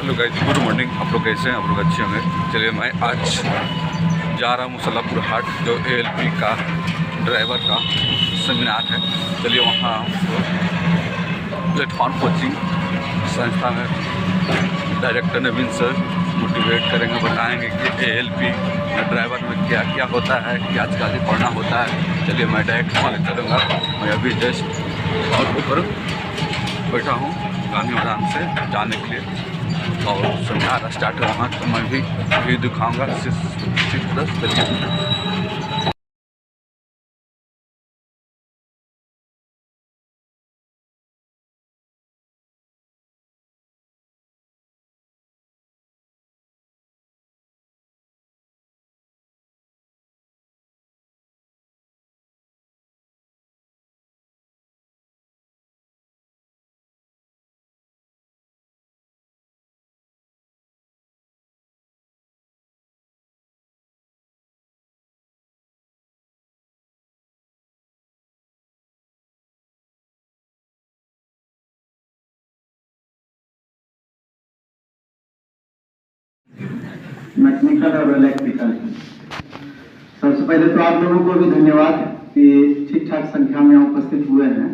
Hello guys, good morning. आप लोग कैसे हैं? आप लोग अच्छे होंगे। चलिए, मैं आज जा रहा हूँ मुसल्लापुर हाट, जो ALP का ड्राइवर का सेमिनार है। चलिए वहाँ प्लेटफॉर्म कोचिंग संस्था में डायरेक्टर नवीन सर मोटिवेट करेंगे, बताएंगे कि ALP ड्राइवर में क्या क्या होता है, क्या आजकल पढ़ना होता है। चलिए मैं डायरेक्ट वहाँ चलूँगा। मैं अभी जस्ट और ऊपर बैठा हूँ गांधी मैदान से जाने के लिए, और सेमिनार स्टार्ट है वहाँ, तो मैं भी दिखाऊँगा। सिर्फ 10 बजे। मैकेनिकल और इलेक्ट्रिकल। सबसे पहले तो आप लोगों को भी धन्यवाद कि ठीक ठाक संख्या में उपस्थित हुए हैं।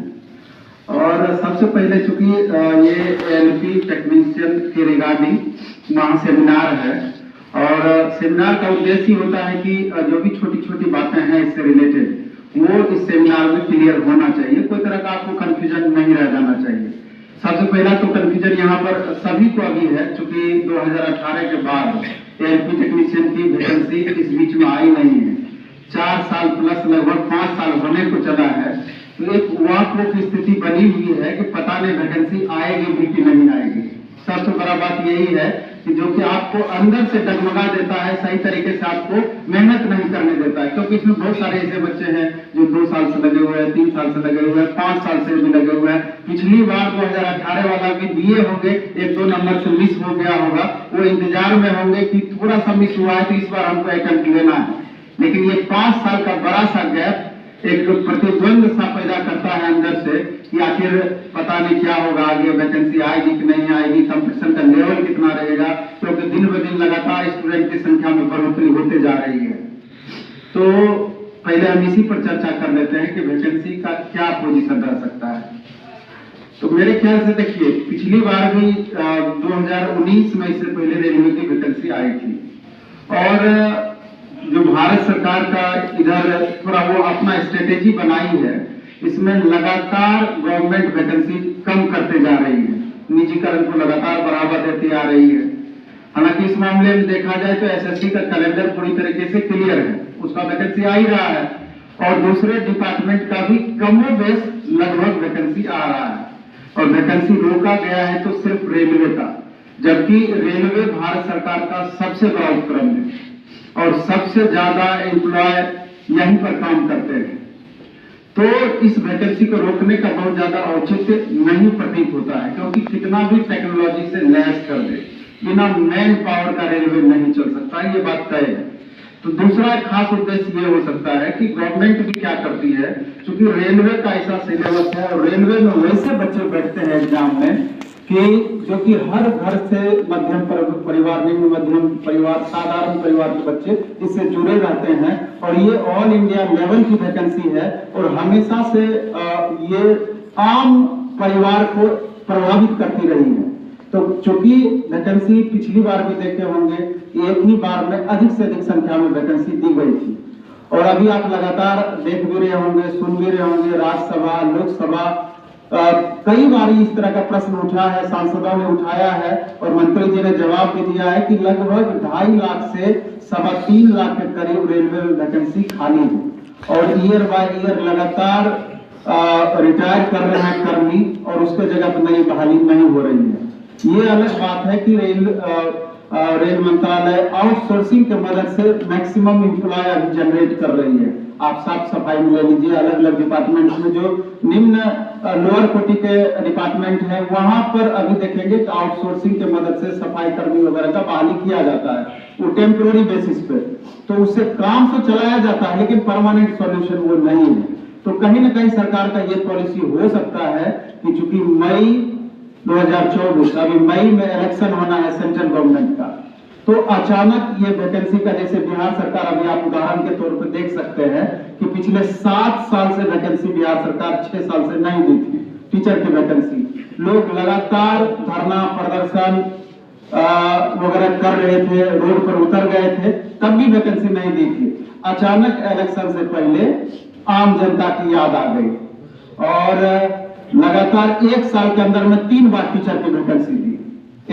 और सबसे पहले चूंकि ये ALP टेक्नीशियन के रिगार्डिंग वहाँ सेमिनार है, और सेमिनार का उद्देश्य होता है कि जो भी छोटी छोटी बातें हैं इससे रिलेटेड, वो इस सेमिनार में क्लियर होना चाहिए। कोई तरह का आपको कंफ्यूजन नहीं रह जाना चाहिए। सबसे पहला तो कंफ्यूजन यहाँ पर सभी को अभी है, चूंकि 2018 के बाद ALP टेक्नीशियन की वैकेंसी इस बीच में आई नहीं है। 4 साल प्लस लगभग 5 साल होने को चला है, तो एक वाकई की स्थिति बनी हुई है कि पता नहीं वैकेंसी आएगी भी कि नहीं आएगी। सबसे बड़ा बात यही है कि जो कि आपको अंदर से डगमगा देता है, सही तरीके से आपको मेहनत नहीं करने देता है। क्योंकि इसमें बहुत सारे ऐसे बच्चे हैं जो 2 साल से लगे हुए हैं, 3 साल से लगे हुए हैं, 5 साल से भी लगे हुए हैं। पिछली बार 2018 वाला भी दिए होंगे, 1-2 नंबर से मिस हो गया होगा, वो इंतजार में होंगे कि थोड़ा सा मिस हुआ है तो इस बार हमको अटेम्प्ट लेना है। लेकिन ये 5 साल का बड़ा सा गैप एक प्रतिद्वंद सा पैदा करता है अंदर से कि आखिर पता नहीं क्या होगा, आगे वैकेंसी आएगी कि नहीं आएगी, कंपटीशन का लेवल कितना रहेगा, क्योंकि दिन ब दिन लगातार स्टूडेंट की संख्या में बढ़ोतरी होते जा रही है। तो पहले हम इसी पर चर्चा कर लेते हैं कि वैकेंसी का क्या पोजीशन रह सकता है। तो मेरे ख्याल से देखिए, पिछली बार भी 2019 में इससे पहले रेलवे की वैकेंसी आई थी, और जो भारत सरकार का इधर थोड़ा वो अपना स्ट्रेटेजी बनाई है, इसमें लगातार गवर्नमेंट वैकेंसी कम करते जा रही है, निजीकरण को लगातार बढ़ावा देती आ रही है। हालांकि इस मामले में देखा जाए तो SSC का कैलेंडर पूरी तरीके से क्लियर है, उसका वैकेंसी आ ही रहा है, और दूसरे डिपार्टमेंट का भी कमो बेस लगभग वैकेंसी आ रहा है। और वैकेंसी रोका गया है तो सिर्फ रेलवे का, जबकि रेलवे भारत सरकार का सबसे बड़ा उपक्रम है और सबसे ज्यादा एम्प्लॉय यहीं पर काम करते हैं। तो इस वैकेंसी को रोकने का बहुत ज्यादा औचित्य नहीं प्रतीत होता है, क्योंकि कितना भी टेक्नोलॉजी से लैस कर दे, बिना मैन पावर का रेलवे नहीं चल सकता, ये बात तय है। तो दूसरा एक खास उद्देश्य ये हो सकता है कि गवर्नमेंट भी क्या करती है, क्योंकि रेलवे का ऐसा सिलेबस है और रेलवे में वैसे बच्चे बैठते हैं एग्जाम में कि जो कि हर घर से मध्यम परिवार, निम्न मध्यम परिवार, साधारण परिवार के बच्चे इससे जुड़े रहते हैं, और ये ऑल इंडिया लेवल की वैकेंसी है, और हमेशा से ये आम परिवार को प्रभावित करती रही है। तो चूंकि वैकेंसी पिछली बार भी देखे होंगे, एक ही बार में अधिक से अधिक संख्या में वैकेंसी दी गई थी, और अभी आप लगातार देख भी रहे होंगे, सुन भी रहे होंगे, राज्यसभा, लोकसभा कई बार इस तरह का प्रश्न उठा है, सांसदों ने उठाया है, और मंत्री जी ने जवाब भी दिया है कि लगभग 2.5 लाख से 3.25 लाख के करीब रेलवे में वैकेंसी खाली है, और ईयर बाय ईयर लगातार रिटायर कर रहे हैं कर्मी, और उसके जगह पर नई बहाली नहीं हो रही है। ये अलग बात है कि रेल मंत्रालय आउटसोर्सिंग के मदद से मैक्सिमम एम्प्लॉय अभी जनरेट कर रही है। आप साफ सफाई में ले लीजिए, अलग अलग डिपार्टमेंट में जो निम्न लोअर कोटि के डिपार्टमेंट है, वहां पर अभी देखेंगे कि आउटसोर्सिंग के मदद से सफाई कर्मी वगैरह का बहाली किया जाता है, वो टेम्पोररी बेसिस पे। तो उससे काम तो चलाया जाता है, लेकिन परमानेंट सॉल्यूशन वो नहीं है। तो कहीं ना कहीं सरकार का ये पॉलिसी हो सकता है कि चूंकि मई 2024 अभी मई में इलेक्शन होना है सेंट्रल गवर्नमेंट का, तो अचानक ये वैकेंसी का, जैसे बिहार सरकार, अभी आप उदाहरण के तौर पर देख सकते हैं कि पिछले 7 साल से वैकेंसी बिहार सरकार 6 साल से नहीं दी थी टीचर की वैकेंसी। लोग लगातार धरना प्रदर्शन वगैरह कर रहे थे, रोड पर उतर गए थे, तब भी वैकेंसी नहीं दी थी। अचानक इलेक्शन से पहले आम जनता की याद आ गई और लगातार 1 साल के अंदर में 3 बार टीचर की वैकेंसी दी,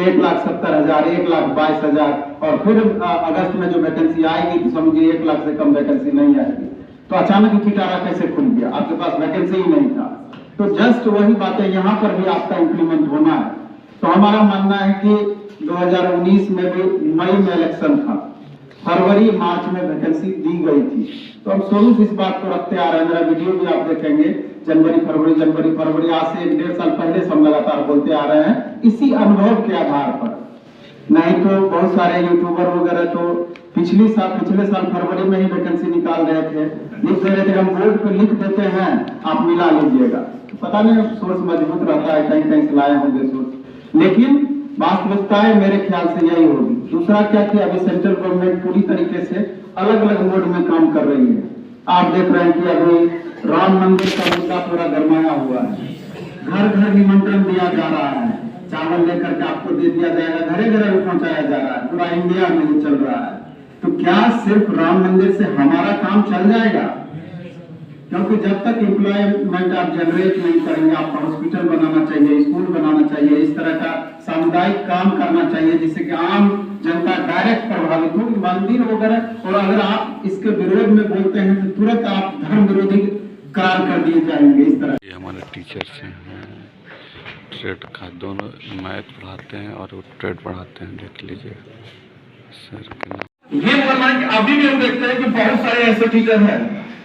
1,70,000, 1,22,000, और फिर अगस्त में जो वैकेंसी आएगी तो समझिए 1 लाख से कम वैकेंसी नहीं आएगी। तो अचानक ही पिटारा कैसे खुल गया? आपके पास वैकेंसी ही नहीं था। तो जस्ट वही बातें यहाँ पर भी आपका इंप्लीमेंट होना है। तो हमारा मानना है कि 2019 में भी मई में इलेक्शन था, फरवरी मार्च में वैकेंसी दी गई थी, तो हम शुरू से इस बात को रखते आ रहे हैं। मेरा वीडियो भी आप देखेंगे, जनवरी फरवरी, आज से 1.5 साल पहले से हम लगातार बोलते आ रहे हैं इसी अनुभव के आधार पर। नहीं तो बहुत सारे यूट्यूबर वगैरह तो पिछले साल फरवरी में ही वैकेंसी निकाल रहे थे, लिख दे रहे थे, हम बोर्ड पे लिख देते हैं, आप मिला लीजिएगा। तो पता नहीं सोर्स मजबूत रहता है, कहीं कहीं से लाए होंगे सोर्स, लेकिन वास्तविकता मेरे ख्याल से यही होगी। दूसरा क्या कि अभी सेंट्रल गवर्नमेंट पूरी तरीके से अलग अलग मोड में काम कर रही है। आप देख रहे हैं कि अभी राम मंदिर का मुद्दा पूरा गरमाया हुआ है, घर घर निमंत्रण दिया जा रहा है, चावल लेकर के आपको दे दिया जाएगा, घरे घरे में पहुंचाया जा रहा है, पूरा इंडिया में ये चल रहा है। तो क्या सिर्फ राम मंदिर से हमारा काम चल जाएगा? क्योंकि जब तक एम्प्लॉयमेंट आप जनरेट नहीं करेंगे, आपको हॉस्पिटल बनाना चाहिए, स्कूल बनाना चाहिए, इस तरह का सामुदायिक काम करना चाहिए जिससे कि आम जनता डायरेक्ट प्रभावित हो। मंदिर वगैरह, और अगर आप इसके विरोध में बोलते हैं तो तुरंत आप धर्म विरोधी करार कर दिए जाएंगे। इस तरह ये हमारे टीचर्स हैं, ट्रेड का दोनों मैथ पढ़ाते हैं और वो ट्रेड पढ़ाते हैं, देख लीजिए सर के। ये बोलना है कि अभी भी हम देखते हैं कि बहुत सारे ऐसे टीचर हैं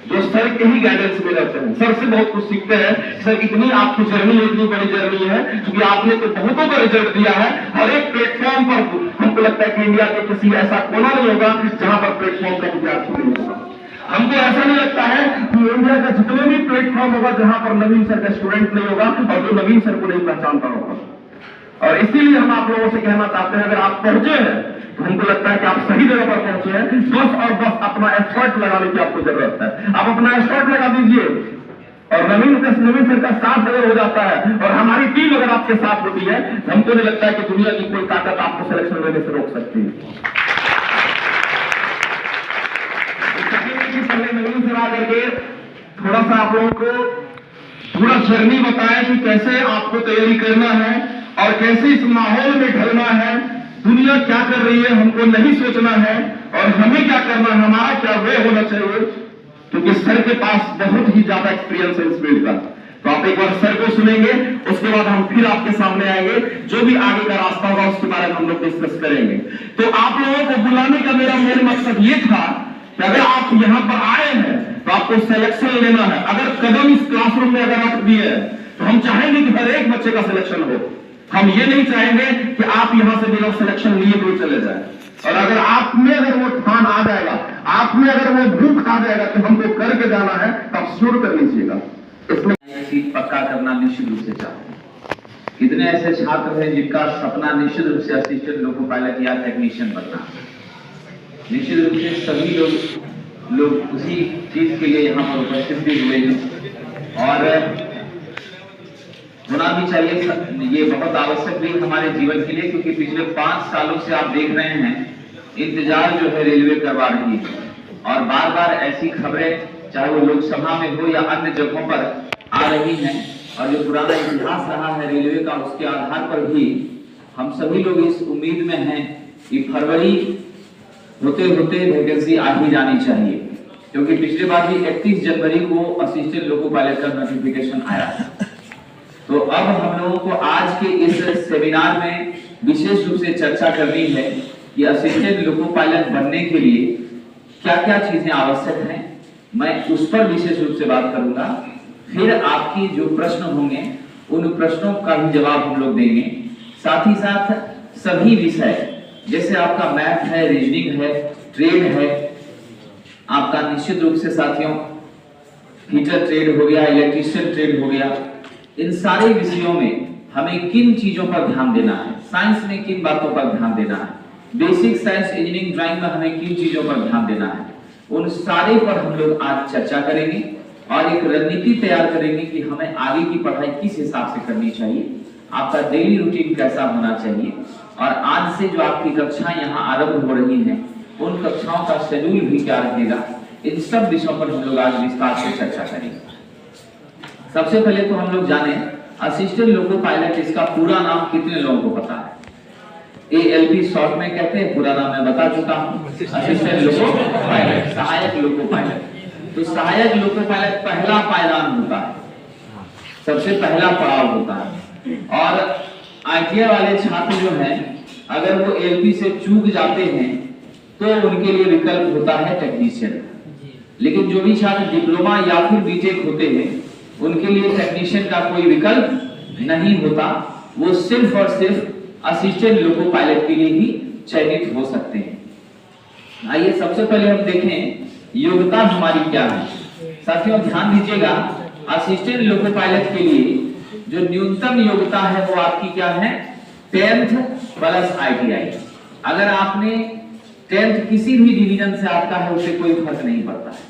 जो सर के ही गाइडेंस में रहते हैं, सर से बहुत कुछ सीखते हैं। सर इतनी आपकी जर्नी, इतनी बड़ी जर्नी है क्योंकि आपने तो बहुतों का रिजल्ट दिया है। हर एक प्लेटफॉर्म पर हमको लगता है कि इंडिया के किसी ऐसा कोना नहीं होगा जहां पर प्लेटफॉर्म का विद्यार्थी नहीं होगा। हमको ऐसा नहीं लगता है कि इंडिया का जितने भी प्लेटफॉर्म होगा जहां पर नवीन सर का स्टूडेंट नहीं होगा और जो नवीन सर को नहीं पहचानता होगा। और इसीलिए हम आप लोगों से कहना चाहते हैं, अगर आप पहुंचे हैं तो हमको लगता है कि आप सही जगह पर पहुंचे हैं। बस और बस अपना एफर्ट लगाने की आपको जरूरत है। आप अपना एफर्ट लगा दीजिए और नवीन सर का साथ अगर हो जाता है और हमारी टीम अगर आपके साथ होती है, हमको नहीं लगता है कि दुनिया की कोई ताकत आपको सिलेक्शन लेने से रोक सकती है। पहले नवीन सर आकर के थोड़ा सा आप लोगों को पूरा जर्नी बताएं कि कैसे आपको तैयारी करना है और कैसे इस माहौल में ढलना है। दुनिया क्या कर रही है हमको नहीं सोचना है और हमें क्या करना है, हमारा क्या वे होना चाहिए, क्योंकि सर के पास बहुत ही ज्यादा एक्सपीरियंस है इस फील्ड का। तो आप एक बार सर को सुनेंगे, उसके बाद हम फिर आपके सामने आएंगे, जो भी आगे का रास्ता होगा उसके बारे में हम लोग डिस्कस करेंगे। तो आप लोगों को बुलाने का मेरा मेन मकसद ये था कि अगर आप यहाँ पर आए हैं तो आपको सिलेक्शन लेना है। अगर कदम इस क्लासरूम में अगर रख दिए तो हम चाहेंगे कि हर एक बच्चे का सिलेक्शन हो। हम ये नहीं चाहेंगे कि आप यहां से बिना सिलेक्शन लिए कोई चले जाए। और अगर आप में अगर वो ठान आ जाएगा, आप में अगर वो भूख आ जाएगा कि हमको करके जाना है, तो आप शुरू कर लीजिएगा। इसमें सीट पक्का करना निश्चित रूप से चाहते हैं। कितने ऐसे छात्र हैं जिनका सपना निश्चित रूप से असिस्टेंट लोको पायलट या टेक्नीशियन बनना। निश्चित रूप से सभी लोग उसी चीज के लिए यहाँ पर उपस्थित भी हुए हैं और होना भी चाहिए। ये बहुत आवश्यक भी हमारे जीवन के लिए, क्योंकि पिछले 5 सालों से आप देख रहे हैं इंतजार जो है रेलवे करवा रही है और बार बार ऐसी खबरें चाहे वो लोकसभा में हो या अन्य जगहों पर आ रही हैं। और जो पुराना इतिहास रहा है रेलवे का, उसके आधार पर भी हम सभी लोग इस उम्मीद में हैं कि फरवरी होते होते वैकेंसी आ ही जानी चाहिए, क्योंकि पिछले बार भी 31 जनवरी को असिस्टेंट लोको पायलट का नोटिफिकेशन आया था। तो अब हम लोगों को आज के इस सेमिनार में विशेष रूप से चर्चा करनी है कि असिस्टेंट लोको पायलट बनने के लिए क्या क्या चीजें आवश्यक हैं। मैं उस पर विशेष रूप से बात करूंगा। फिर आपकी जो प्रश्न होंगे उन प्रश्नों का भी जवाब हम लोग देंगे। साथ ही साथ सभी विषय जैसे आपका मैथ है, रीजनिंग है, ट्रेड है, आपका निश्चित रूप से साथियों हीटर ट्रेड हो गया, इलेक्ट्रीशियन ट्रेड हो गया, इन सारे विषयों में हमें किन चीजों पर ध्यान देना है, साइंस में किन बातों पर ध्यान देना है, बेसिक साइंस इंजीनियरिंग ड्राइंग में हमें किन चीजों पर ध्यान देना है, उन सारे पर हम लोग आज चर्चा करेंगे और एक रणनीति तैयार करेंगे कि हमें आगे की पढ़ाई किस हिसाब से करनी चाहिए, आपका डेली रूटीन कैसा होना चाहिए और आज से जो आपकी कक्षाएं यहाँ आरंभ हो रही हैं उन कक्षाओं का शेड्यूल भी क्या रहेगा, इन सब विषयों पर हम लोग आज विस्तार से चर्चा करेंगे। सबसे पहले तो हम लोग जाने असिस्टेंट लोको पायलट, इसका पूरा नाम कितने लोगों को पता है? ALP शॉर्ट में कहते हैं, पूरा नाम मैं बता चुका हूँ, असिस्टेंट लोको पायलट, सहायक लोको पायलट। तो सहायक लोको पायलट पहला पायदान होता है, सबसे पहला पड़ाव होता है। और ITI वाले छात्र जो हैं अगर वो LP से चूक जाते हैं तो उनके लिए विकल्प होता है टेक्नीशियन, लेकिन जो भी छात्र डिप्लोमा या फिर बीटेक होते हैं उनके लिए टेक्नीशियन का कोई विकल्प नहीं होता, वो सिर्फ और सिर्फ असिस्टेंट लोको पायलट के लिए ही चयनित हो सकते हैं। आइए सबसे पहले हम देखें योग्यता हमारी क्या है। साथियों ध्यान दीजिएगा, असिस्टेंट लोको पायलट के लिए जो न्यूनतम योग्यता है वो आपकी क्या है? 10th plus ITI। अगर आपने 10th किसी भी डिवीजन से आपका है उससे कोई फर्क नहीं पड़ता है।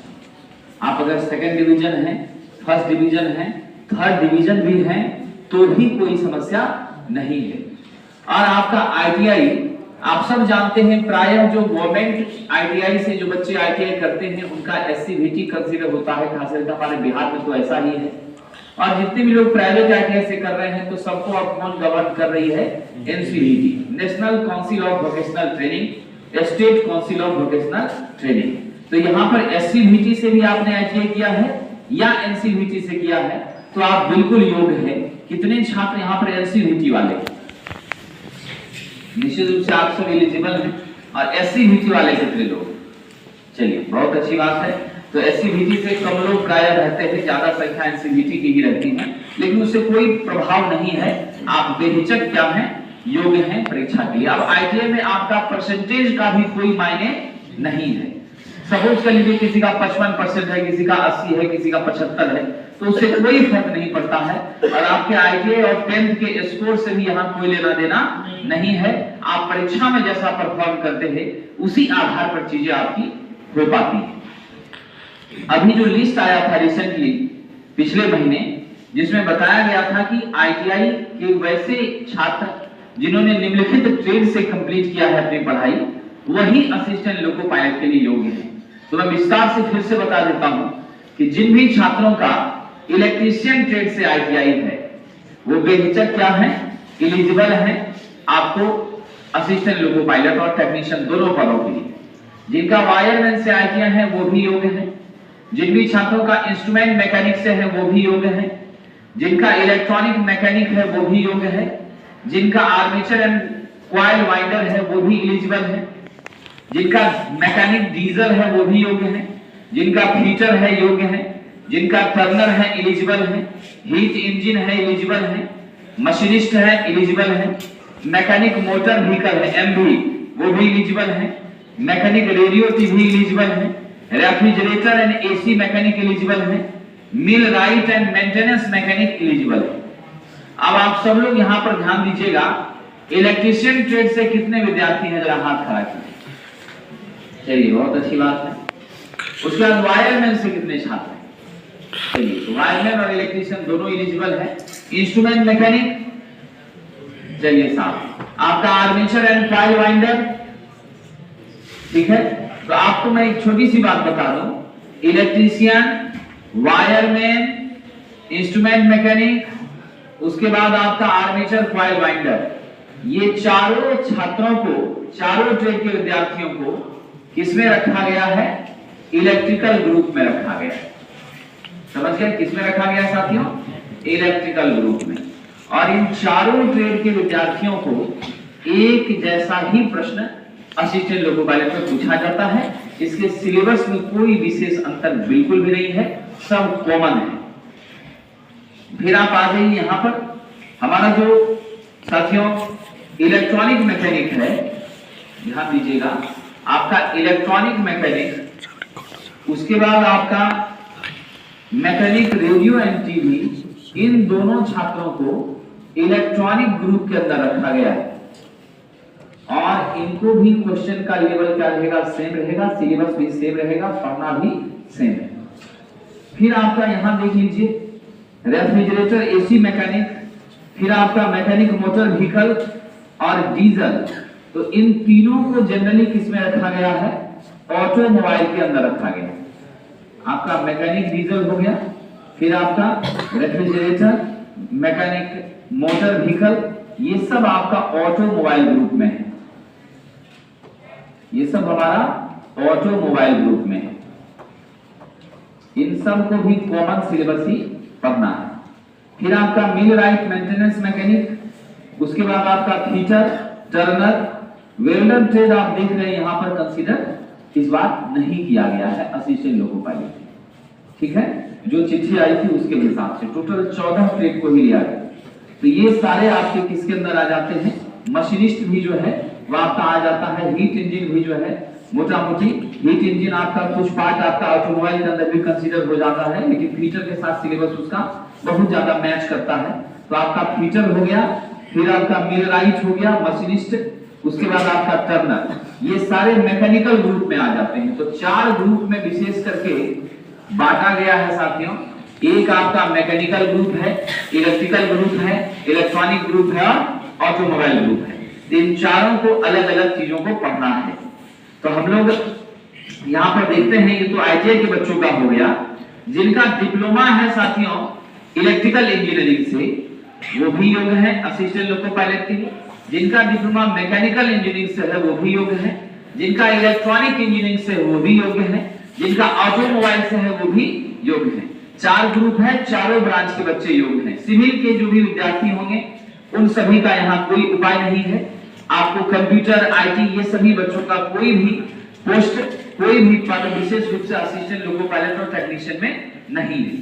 आप अगर सेकंड डिवीजन है, फर्स्ट डिवीजन है, थर्ड डिवीजन भी है तो भी कोई समस्या नहीं है। और आपका ITI आप सब जानते हैं, प्रायः जो गवर्नमेंट ITI से जो बच्चे ITI करते हैं उनका SCVT कंसीडर होता है, खास करके हमारे बिहार में तो ऐसा ही है। और जितने भी लोग प्राइवेट ITI से कर रहे हैं तो सबको अब कौन गवर्न कर रही है? NCVT, national council of vocational training, state council of vocational training. तो यहाँ पर SCVT से भी आपने ITI किया है या NCVT से किया है तो आप बिल्कुल योग्य हैं। कितने छात्र यहाँ पर NCVT वाले? निश्चित रूप से आप सब एलिजिबल हैं। और SCVT वाले कितने लोग? चलिए बहुत अच्छी बात है। तो SCVT से कम लोग प्रायः रहते हैं, ज्यादा संख्या NCVT की ही रहती है, लेकिन उससे कोई प्रभाव नहीं है। आप बेहिचक क्या हैं? योग्य हैं परीक्षा के लिए। अब ITI में आपका परसेंटेज का भी कोई मायने नहीं है। सपोज कर लीजिए किसी का 55% है, किसी का 80 है, किसी का 75 है, तो उससे कोई फर्क नहीं पड़ता है। और आपके ITI और 10th के स्कोर से भी यहाँ कोई लेना देना नहीं है। आप परीक्षा में जैसा परफॉर्म करते हैं उसी आधार पर चीजें आपकी हो पाती है। अभी जो लिस्ट आया था रिसेंटली पिछले महीने, जिसमें बताया गया था कि ITI के वैसे छात्र जिन्होंने निम्नलिखित ट्रेड से कंप्लीट किया है अपनी पढ़ाई, वही असिस्टेंट लोको पायलट के लिए योग्य है। तो मैं विस्तार से फिर से बता देता हूं कि जिन भी छात्रों का इलेक्ट्रीशियन ट्रेड से ITI है वो बेहिचक क्या है? एलिजिबल है आपको असिस्टेंट लोको पायलट और टेक्नीशियन दोनों पदों के लिए। जिनका वायरमैन से ITI है वो भी योग्य है। जिन भी छात्रों का इंस्ट्रूमेंट मैकेनिक से है वो भी योग्य है। जिनका इलेक्ट्रॉनिक मैकेनिक है वो भी योग्य है। जिनका आर्मेचर एंड कॉइल वाइंडर है वो भी एलिजिबल है। जिनका मैकेनिक डीजल है वो भी योग्य है। जिनका फीटर है योग्य है। जिनका टर्नर है एलिजिबल है। हीट इंजन है एलिजिबल है। मशीनिस्ट है एलिजिबल है। मैकेनिक मोटर व्हीकल है MV वो भी एलिजिबल है। मैकेनिक रेडियो टीवी एलिजिबल है। Refrigerator and AC mechanic eligible है। Millwright and maintenance mechanic eligible है। अब आप सब लोग यहाँ पर ध्यान दीजिएगा, इलेक्ट्रीशियन ट्रेड से कितने विद्यार्थी हैं? जरा हाथ खड़ा कीजिए। चलिए बहुत अच्छी बात है। उसके बाद वायरमैन से कितने छात्र हैं? चलिए तो वायरमैन और इलेक्ट्रीशियन दोनों एलिजिबल है। इंस्ट्रूमेंट मैकेनिक चलिए साहब, आपका आर्मेचर एंड कॉइल वाइंडर ठीक है। तो आपको मैं एक छोटी सी बात बता दूं, इलेक्ट्रीशियन, वायरमैन, इंस्ट्रूमेंट मैकेनिक, उसके बाद आपका आर्मेचर कॉइल वाइंडर, ये चारों छात्रों को, चारों ट्रेड के विद्यार्थियों को किसमें रखा गया है? इलेक्ट्रिकल ग्रुप में रखा गया है। समझ गए किसमें रखा गया साथियों? इलेक्ट्रिकल ग्रुप में। और इन चारों ट्रेड के विद्यार्थियों को एक जैसा ही प्रश्न असिस्टेंट लोको पायलट में पूछा जाता है। इसके सिलेबस में कोई विशेष अंतर बिल्कुल भी नहीं है, सब कॉमन है। फिर आप आ जाइए यहाँ पर, हमारा जो साथियों इलेक्ट्रॉनिक मैकेनिक है, ध्यान दीजिएगा, आपका इलेक्ट्रॉनिक मैकेनिक, उसके बाद आपका मैकेनिक रेडियो एंड टीवी, इन दोनों छात्रों को इलेक्ट्रॉनिक ग्रुप के अंदर रखा गया है और इनको भी क्वेश्चन का लेवल क्या रहेगा, सेम रहेगा, सिलेबस भी सेम रहेगा, पढ़ना भी सेम है। फिर आपका यहां देख लीजिए रेफ्रिजरेटर, एसी मैकेनिक, फिर आपका मैकेनिक मोटर व्हीकल और डीजल। तो इन तीनों को जनरली किसमें रखा गया है, ऑटोमोबाइल के अंदर रखा गया है। आपका मैकेनिक डीजल हो गया, फिर आपका रेफ्रिजरेटर, मैकेनिक मोटर व्हीकल, ये सब आपका ऑटोमोबाइल ग्रुप में है। ये सब हमारा ऑटोमोबाइल ग्रुप में है। इन सब को भी कॉमन सिलेबस ही पढ़ना है। फिर आपका मिल राइट मेंटेनेंस मैकेनिक, उसके बाद आपका फीटर, टर्नर, वेल्डर ट्रेड आप देख रहे हैं यहां पर कंसीडर इस बार नहीं किया गया है, असिस्टेंट लोको पायलट, ठीक है, जो चिट्ठी आई थी उसके हिसाब से टोटल 14 ट्रेड को ही लिया गया। तो ये सारे आपके किसके अंदर आ जाते हैं, मशीनिस्ट भी जो है वो आपका आ जाता है, हीट इंजन भी जो है मोटा मोटी हीट इंजन आपका कुछ पार्ट आपका ऑटोमोबाइल के अंदर भी कंसीडर हो जाता है, लेकिन फीचर के साथ सिलेबस उसका बहुत ज्यादा मैच करता है। तो आपका फीचर हो गया, फिर आपका मिलराइट हो गया, मशीनिस्ट, उसके बाद आपका टर्नर, ये सारे मैकेनिकल ग्रुप में आ जाते हैं। तो 4 ग्रुप में विशेष करके बांटा गया है साथियों। एक आपका मैकेनिकल ग्रुप है, इलेक्ट्रिकल ग्रुप है, इलेक्ट्रॉनिक ग्रुप है और ऑटोमोबाइल ग्रुप है। इन चारों को अलग अलग चीजों को पढ़ना है। तो हम लोग यहाँ पर देखते हैं, ये तो आईटीआई के बच्चों का हो गया। जिनका डिप्लोमा है साथियों इलेक्ट्रिकल इंजीनियरिंग से वो भी योग्य है असिस्टेंट लोको पायलट के लिए। जिनका डिप्लोमा मैकेनिकल इंजीनियरिंग से है वो भी योग्य है। जिनका इलेक्ट्रॉनिक इंजीनियरिंग से वो भी योग्य है। जिनका ऑटोमोबाइल से है वो भी योग्य है। 4 ग्रुप है, चारों ब्रांच के बच्चे योग्य हैं। सिविल के जो भी विद्यार्थी होंगे उन सभी का यहाँ कोई उपाय नहीं है। आपको कंप्यूटर, आईटी, ये सभी बच्चों का कोई भी पोस्ट, कोई भी पद विशेष रूप से असिस्टेंट लोको पायलट और टेक्नीशियन में नहीं है।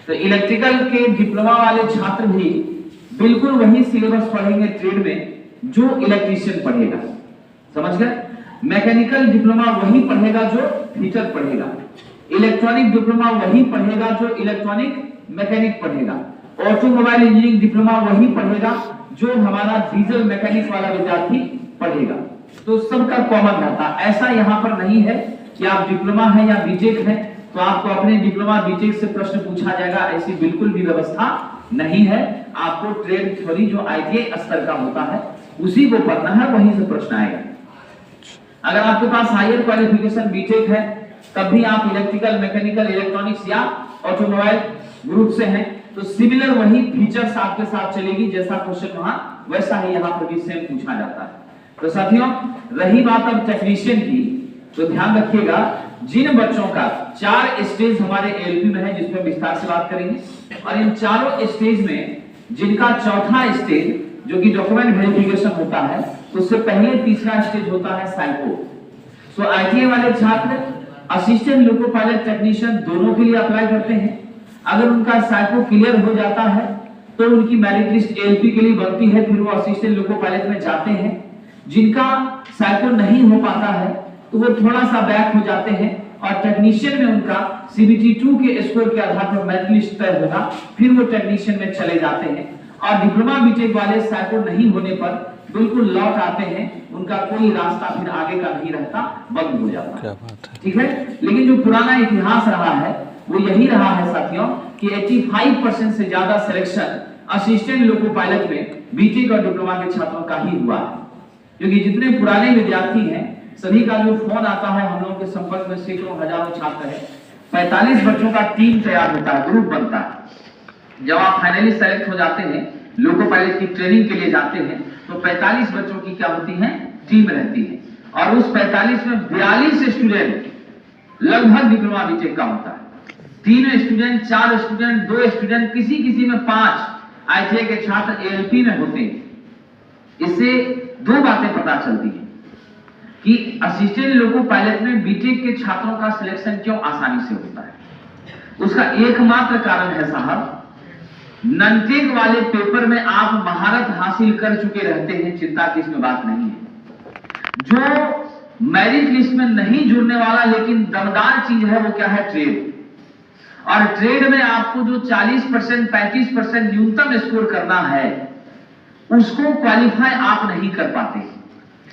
तो इलेक्ट्रिकल के डिप्लोमा वाले छात्र भी बिल्कुल वही सिलेबस पढ़ेंगे ट्रेड में जो इलेक्ट्रीशियन पढ़ेगा, समझ गए। मैकेनिकल डिप्लोमा वही पढ़ेगा जो फीचर पढ़ेगा। इलेक्ट्रॉनिक डिप्लोमा वही पढ़ेगा जो इलेक्ट्रॉनिक मैकेनिक पढ़ेगा। ऑटोमोबाइल इंजीनियरिंग डिप्लोमा वही पढ़ेगा जो हमारा डीजल मैकेनिक वाला विद्यार्थी पढ़ेगा। तो सबका कॉमन रहता है। ऐसा यहाँ पर नहीं है कि आप डिप्लोमा है या बीटेक है तो आपको अपने डिप्लोमा बीटेक से प्रश्न पूछा जाएगा, ऐसी बिल्कुल भी व्यवस्था नहीं है। आपको ट्रेड थ्योरी जो आईटीआई स्तर का होता है उसी को पढ़ना है, वहीं से प्रश्न आएगा। अगर आपके पास हायर क्वालिफिकेशन बीटेक है तब भी आप इलेक्ट्रिकल, मैकेनिकल, इलेक्ट्रॉनिक्स या ऑटोमोबाइल ग्रुप से हैं तो सिमिलर वही फीचर्स आपके साथ चलेगी, जैसा क्वेश्चन वहां वैसा ही यहाँ पर भी सेम पूछा जाता है। तो साथियों रही बात अब टेक्नीशियन की, तो ध्यान रखिएगा जिन बच्चों का 4 स्टेज हमारे एएलपी में है जिसमें विस्तार से बात करेंगे, और इन चारों स्टेज में जिनका चौथा स्टेज जो कि डॉक्यूमेंट वेरिफिकेशन होता है उससे पहले तीसरा स्टेज होता है साइको। सो आईटीआई वाले छात्र असिस्टेंट लोको पायलट टेक्नीशियन दोनों के लिए अप्लाई करते हैं। अगर उनका साइको क्लियर हो जाता है तो उनकी मेरिट लिस्ट एएलपी के लिए बनती है, फिर वो असिस्टेंट लोको पायलट में जाते हैं। जिनका साइको नहीं हो पाता है तो वो थोड़ा सा बैक हो जाते हैं और टेक्नीशियन में उनका सीबीटी 2 के स्कोर के आधार पर मेरिट लिस्ट तय होगा, फिर वो टेक्नीशियन में चले जाते हैं। और डिप्लोमा बीटेक वाले साइको नहीं होने पर बिल्कुल लौट आते हैं, उनका कोई रास्ता फिर आगे का नहीं रहता, बंद हो जाता है। ठीक है, लेकिन जो पुराना इतिहास रहा है वो यही रहा है साथियों कि 85% से ज्यादा सिलेक्शन असिस्टेंट लोको पायलट में बीटेक और डिप्लोमा के छात्रों का ही हुआ है। क्योंकि जितने पुराने विद्यार्थी हैं सभी का जो फोन आता है, हम लोगों के संपर्क में सैकड़ों हजारों छात्र हैं, 45 बच्चों का टीम तैयार होता है, ग्रुप बनता है। जब आप फाइनली सेलेक्ट हो जाते हैं, लोको पायलट की ट्रेनिंग के लिए जाते हैं, तो 45 बच्चों की क्या होती है, टीम रहती है। और उस 45 में 42 स्टूडेंट लगभग डिप्लोमा बीटेक का होता है। 3 स्टूडेंट, 4 स्टूडेंट, 2 स्टूडेंट, किसी में 5 आईटीआई के छात्र एएलपी में होते हैं। इससे 2 बातें पता चलती हैं कि असिस्टेंट लोको पायलट में बीटेक के छात्रों का सिलेक्शन क्यों आसानी से होता है। उसका एकमात्र कारण है साहब, ननटेक वाले पेपर में आप महारत हासिल कर चुके रहते हैं, चिंता की इसमें बात नहीं है। जो मेरिट लिस्ट में नहीं जुड़ने वाला लेकिन दमदार चीज है वो क्या है, ट्रेड। और ट्रेड में आपको जो 40%, 35% न्यूनतम स्कोर करना है उसको क्वालिफाई आप नहीं कर पाते,